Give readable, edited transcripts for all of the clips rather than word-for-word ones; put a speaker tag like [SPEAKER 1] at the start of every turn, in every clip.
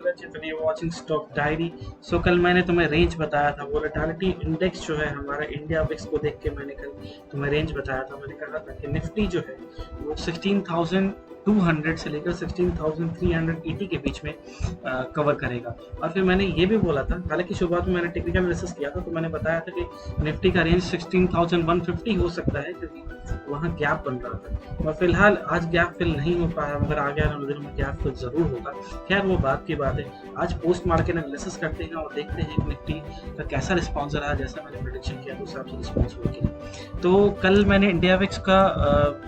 [SPEAKER 1] रचित and you're watching stock diary. So कल मैंने तुम्हें रेंज बताया था, वोलेटिलिटी इंडेक्स जो है हमारा इंडिया विक्स को देख के मैंने कल तुम्हें रेंज बताया था। मैंने कहा था कि निफ्टी जो है वो 16,200 से लेकर 16,380 के बीच में कवर करेगा। और फिर मैंने ये भी बोला था, हालांकि शुरुआत में मैंने टेक्निकल एनालिसिस किया था, तो मैंने बताया था कि निफ्टी का रेंज 16,150 हो सकता है, क्योंकि वहाँ गैप बन रहा था। और फिलहाल आज गैप फिल नहीं हो पाया, मगर आगे आने वाले दिनों में गैप फिल जरूर होगा। खैर वो बात की बात है। आज पोस्ट मार्केट एनालिसिस करते हैं और देखते हैं निफ्टी का कैसा रिस्पॉन्स रहा। जैसा मैंने प्रेडिक्शन किया तो उस हिसाब से रिस्पॉन्स हुआ कि नहीं। तो कल मैंने इंडिया विक्स का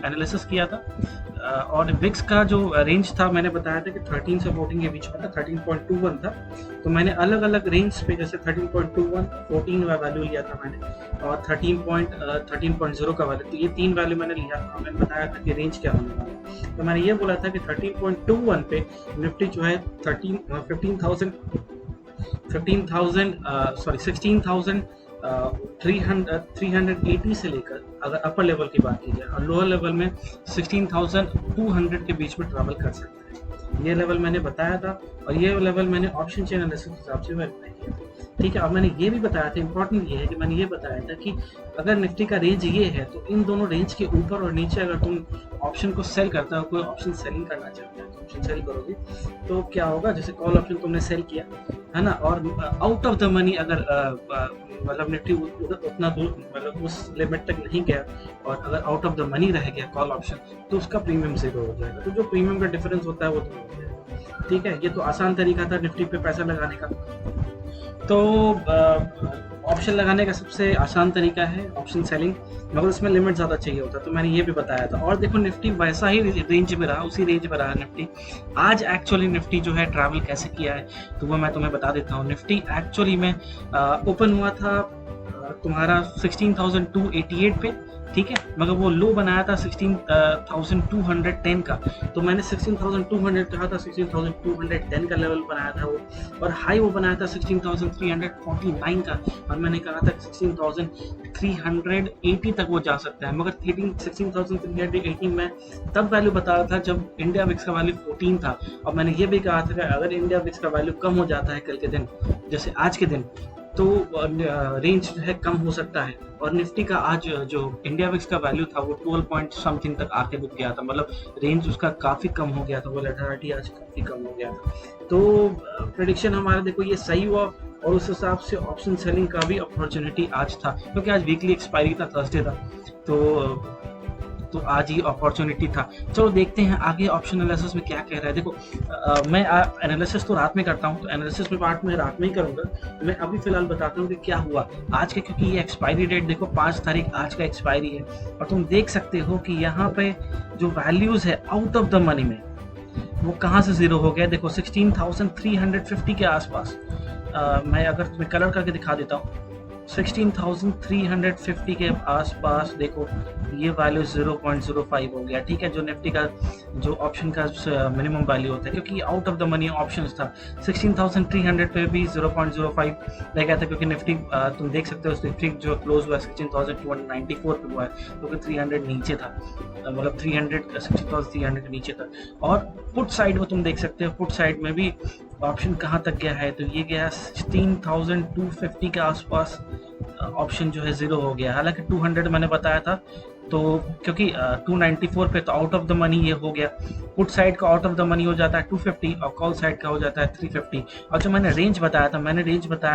[SPEAKER 1] एनालिसिस किया था और विक्स का जो रेंज था मैंने बताया था कि 13 से 14 के बीच में था, 13.21 था। तो मैंने अलग अलग रेंज पे जैसे 13.21, 14 का वैल्यू लिया था मैंने और 13.0 का वैल्यू, तो ये तीन वैल्यू मैंने लिया था। मैंने बताया था कि रेंज क्या होने वाला है। तो मैंने ये बोला था कि 13.21 पे निफ्टी जो है 16,380 से लेकर, अगर अपर लेवल की बात की जाए, और लोअर लेवल में 16,200 के बीच में ट्रैवल कर सकता है। ये लेवल मैंने बताया था और ये लेवल मैंने ऑप्शन चेन एनालिसिस के हिसाब से वेरीफाई किया था। ठीक है, और मैंने ये भी बताया था, इंपॉर्टेंट ये है कि मैंने ये बताया था कि अगर निफ्टी का रेंज ये है तो इन दोनों रेंज के ऊपर और नीचे अगर तुम ऑप्शन को सेल करता हो, कोई ऑप्शन सेलिंग करना चाहता है तो ऑप्शन सेल करोगे तो क्या होगा, जैसे कॉल ऑप्शन तुमने सेल किया है ना, और आउट ऑफ द मनी अगर मतलब निफ्टी उतना दूर मतलब उस लिमिट तक नहीं गया और अगर आउट ऑफ द मनी रह गया कॉल ऑप्शन, तो उसका प्रीमियम 0 हो जाएगा। तो जो प्रीमियम का डिफरेंस होता है वो तो हो जाएगा। ठीक है, ये तो आसान तरीका था निफ्टी पे पैसा लगाने का। तो ऑप्शन लगाने का सबसे आसान तरीका है ऑप्शन सेलिंग, मगर उसमें लिमिट ज़्यादा चाहिए होता है, तो मैंने ये भी बताया था। और देखो निफ्टी वैसा ही रेंज में रहा, उसी रेंज में रहा निफ्टी। आज एक्चुअली निफ्टी जो है ट्रैवल कैसे किया है तो वो मैं तुम्हें बता देता हूँ। निफ्टी एक्चुअली में ओपन हुआ था तुम्हारा 16,288 पे, ठीक है, मगर वो लो बनाया था 16,210 का। तो मैंने 16,200 कहा था, 16,210 का लेवल बनाया था वो, और हाई वो बनाया था 16,349 का, और मैंने कहा था 16,380 तक वो जा सकता है। मगर 16,380 में तब वैल्यू बता रहा था जब इंडिया विक्स का वैल्यू 14 था, और मैंने ये भी कहा था कि अगर इंडिया विक्स का वैल्यू कम हो जाता है कल के दिन, जैसे आज के दिन, तो रेंज जो है कम हो सकता है। और निफ्टी का आज जो इंडिया विक्स का वैल्यू था वो 12 पॉइंट समथिंग तक आके रुक गया था, मतलब रेंज उसका काफ़ी कम हो गया था, वोलेटिलिटी आज काफ़ी कम हो गया था। तो प्रेडिक्शन हमारा देखो ये सही हुआ, और उस हिसाब से ऑप्शन सेलिंग का भी अपॉर्चुनिटी आज था, क्योंकि आज वीकली एक्सपायरी था, थर्सडे था, तो आज ही अपॉर्चुनिटी था। चलो देखते हैं आगे ऑप्शन एनालिसिस में क्या कह रहा है। देखो मैं एनालिसिस तो रात में करता हूँ, तो एनालिसिस में पार्ट में रात में ही करूँगा। मैं अभी फिलहाल बताता हूँ कि क्या हुआ आज के, क्योंकि ये एक्सपायरी डेट देखो 5 तारीख आज का एक्सपायरी है, और तुम देख सकते हो कि यहाँ पे जो वैल्यूज़ है आउट ऑफ द मनी में वो कहाँ से 0 हो गया। देखो 16,350 के आसपास, मैं अगर तुम्हें कलर करके दिखा देता हूँ, 16,350 के आसपास देखो ये वैल्यू 0.05 हो गया। ठीक है, जो निफ्टी का जो ऑप्शन का मिनिमम वैल्यू होता है, क्योंकि out of the money options था, 16,300 पे भी 0.05 रह गया था, क्योंकि निफ्टी तुम देख सकते हो निफ्टी जो क्लोज हुआ 16,294 पे हुआ है, क्योंकि 300 नीचे था, मतलब 16,300 के नीचे था। और पुट साइड में तुम देख सकते हो, पुट साइड में भी ऑप्शन कहाँ तक गया है, तो ये गया 16,250 के आसपास ऑप्शन जो है 0 हो गया। हालांकि 200 मैंने बताया था, तो क्योंकि 294 पे तो आउट ऑफ द मनी ये हो गया। पुट साइड का आउट ऑफ द मनी हो जाता है 250 और कॉल साइड का हो जाता है 350। और जो मैंने रेंज बताया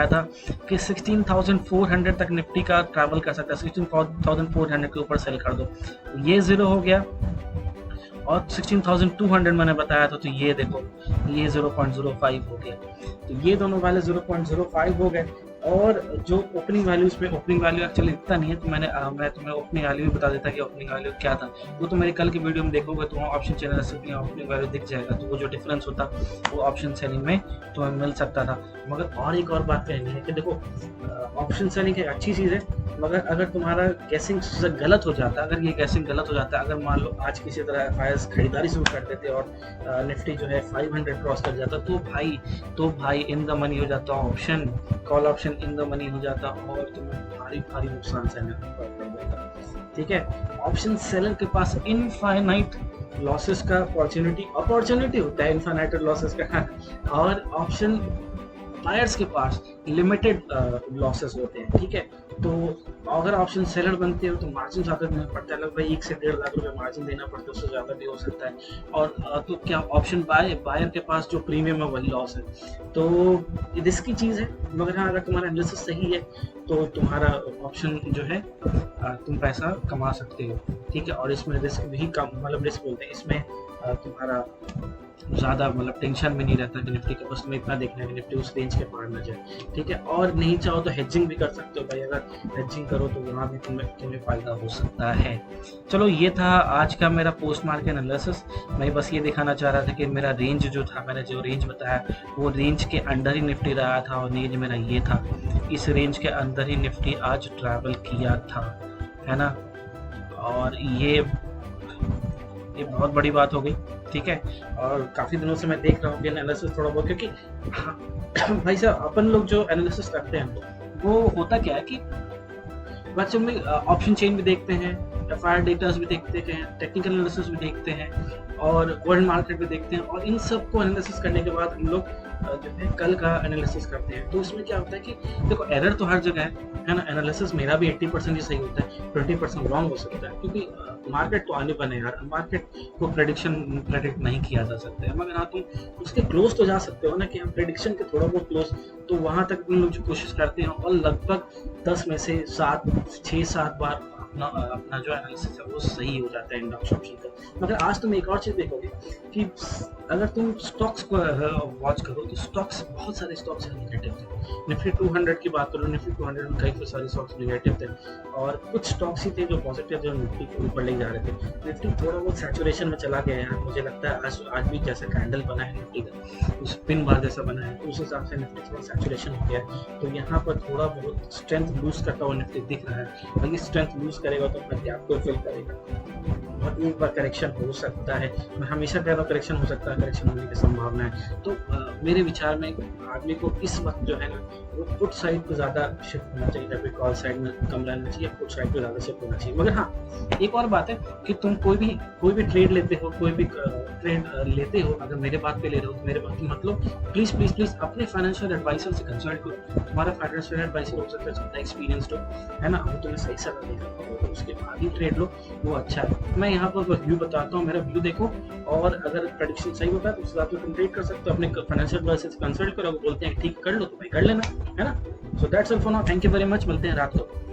[SPEAKER 1] था कि 16,400 तक निफ्टी का ट्रैवल कर सकता है, 16,400 के ऊपर सेल कर दो, ये 0 हो गया। और 16,200 मैंने बताया था, तो ये देखो ये 0.05 हो गया। तो ये दोनों वाले 0.05 हो गए। और जो ओपनिंग वैल्यू, इसमें ओपनिंग वैल्यू एक्चुअली इतना नहीं है, तो मैं तुम्हें ओपनिंग वैल्यू भी बता देता कि ओपनिंग वैल्यू क्या था। वो तो मेरे कल की वीडियो में देखोगे तो वहाँ ऑप्शन चैनल से ओपनिंग वैल्यू दिख जाएगा, तो वो जो डिफरेंस होता वो ऑप्शन सेलिंग में तुम्हें मिल सकता था। मगर और एक और बात कहनी है कि देखो ऑप्शन सेलिंग एक अच्छी चीज़ है, मगर अगर तुम्हारा गैसिंग गलत हो जाता है, अगर ये गैसिंग गलत हो जाता है, अगर मान लो आज किसी तरह एफआईआईएस खरीदारी शुरू कर देते और निफ्टी जो है 500 क्रॉस कर जाता, तो भाई इन द मनी हो जाता, option call option in the money हो जाता, और तुम्हें भारी नुकसान सहना पड़ जाता। ठीक है, ऑप्शन सेलर के पास इनफाइनाइट लॉसेस का अपॉर्चुनिटी होता है इन्फिनिट लॉसेस का और ऑप्शन बायर्स के पास लिमिटेड लॉसेस होते हैं, ठीक है। तो अगर ऑप्शन सेलर बनते हो तो मार्जिन ज़्यादा देना पड़ता है, लगभग 1 से 1.5 लाख रुपए मार्जिन देना पड़ता है, उससे ज़्यादा भी हो सकता है। और तो क्या ऑप्शन बायर के पास जो प्रीमियम है वही लॉस है, तो ये रिस्की चीज़ है। मगर हाँ, अगर तुम्हारा एनालिसिस सही है तो तुम्हारा ऑप्शन जो है तुम पैसा कमा सकते हो, ठीक है। और इसमें रिस्क भी कम, मतलब रिस्क बोलते हैं इसमें तुम्हारा ज़्यादा मतलब टेंशन में नहीं रहता कि निफ्टी का बस तुम्हें इतना देखना है कि निफ्टी उस रेंज के पार न जाए, ठीक है। और नहीं चाहो तो हेजिंग भी कर सकते हो भाई, अगर हेजिंग करो तो वहाँ भी तुम्हें फ़ायदा हो सकता है। चलो, ये था आज का मेरा पोस्ट मार्केट एनालिसिस। मैं बस ये दिखाना चाह रहा था कि मेरा रेंज जो था, मैंने जो रेंज बताया वो रेंज के अंदर ही निफ्टी रहा था और रेंज मेरा ये था, इस रेंज के अंदर ही निफ्टी आज ट्रैवल किया था, है ना। और ये बहुत बड़ी बात हो गई, ठीक है। और काफ़ी दिनों से मैं देख रहा हूँ कि एनालिसिस थोड़ा बहुत, क्योंकि हाँ, भाई साहब अपन लोग जो एनालिसिस करते हैं वो होता क्या है कि बच्चों में ऑप्शन चेन भी देखते हैं, एफआईआर डेटास भी देखते हैं, टेक्निकल एनालिसिस भी देखते हैं और वर्ल्ड मार्केट भी देखते हैं, और इन सब को एनालिसिस करने के बाद हम लोग जो है कल का एनालिसिस करते हैं। तो इसमें क्या होता है कि देखो, एरर तो हर जगह है ना। एनालिसिस मेरा भी 80% ही सही होता है, 20% रॉन्ग हो सकता है, क्योंकि मार्केट तो आने बने यार, मार्केट को प्रेडिक्ट नहीं किया जा सकता है। मगर हाँ, तुम उसके क्लोज तो जा सकते हो ना, कि हम प्रेडिक्शन के थोड़ा बहुत क्लोज, तो वहाँ तक हम लोग जो कोशिश करते हैं और लगभग 10 में से 6-7 बार अपना जो एनालिसिस है वो सही हो जाता है इंडेक्स ऑप्शन का। मगर आज तुम एक और चीज़ देखोगे कि अगर तुम स्टॉक्स को वॉच करो तो स्टॉक्स, बहुत सारे स्टॉक्स नेगेटिव थे। निफ्टी 200 की बात करो, निफ्टी 200 में कई सारे स्टॉक्स नेगेटिव थे और कुछ स्टॉक्स ही थे जो पॉजिटिव, जो निफ्टी को ऊपर ले जा रहे थे। निफ्टी थोड़ा बहुत सैचुरेशन में चला गया है, मुझे लगता है आज भी जैसे कैंडल बना है निफ्टी का, उस पिन बार जैसा बना है, उस हिसाब से निफ्टी थोड़ा सैचुरेशन हो गया है। तो यहाँ पर थोड़ा बहुत स्ट्रेंथ लूज करता हुआ निफ्टी दिख रहा है। अगर स्ट्रेंथ लूज करेगा तो अपना गैप को फिल करेगा और एक बार करेक्शन हो सकता है। मैं हमेशा कह रहा हूँ करेक्शन हो सकता है, करेक्शन होने की संभावना है। तो मेरे विचार में आदमी को इस वक्त जो है ना वो पुट साइड पे ज़्यादा शिफ्ट होना चाहिए, जबकि कॉल साइड में कम रहना चाहिए, पुट साइड पे ज़्यादा शिफ्ट होना चाहिए। मगर हाँ, एक और बात है कि तुम कोई भी ट्रेड लेते हो, अगर मेरे बात पे ले रहे हो तो मेरे बात की मतलब प्लीज़ अपने फाइनेंशियल एडवाइजर से कंसल्ट करो। तुम्हारा फाइनेंशियल एडवाइजर हो सकता है ज़्यादा एक्सपीरियंस्ड है ना, वो तुम्हें सही सलाह देगा, तो उसके बाद ही ट्रेड लो, वो अच्छा है। मैं यहाँ पर व्यू बताता हूँ, मेरा व्यू देखो, और अगर प्रेडिक्शन सही होता है तो उस हिसाब से तुम ट्रेड कर सकते हो। अपने फाइनेंशियल एडवाइजर से कंसल्ट करो, बोलते हैं ठीक कर लो तो भाई कर लेना, है ना। So that's all for now, thank you very much, मिलते हैं रात को।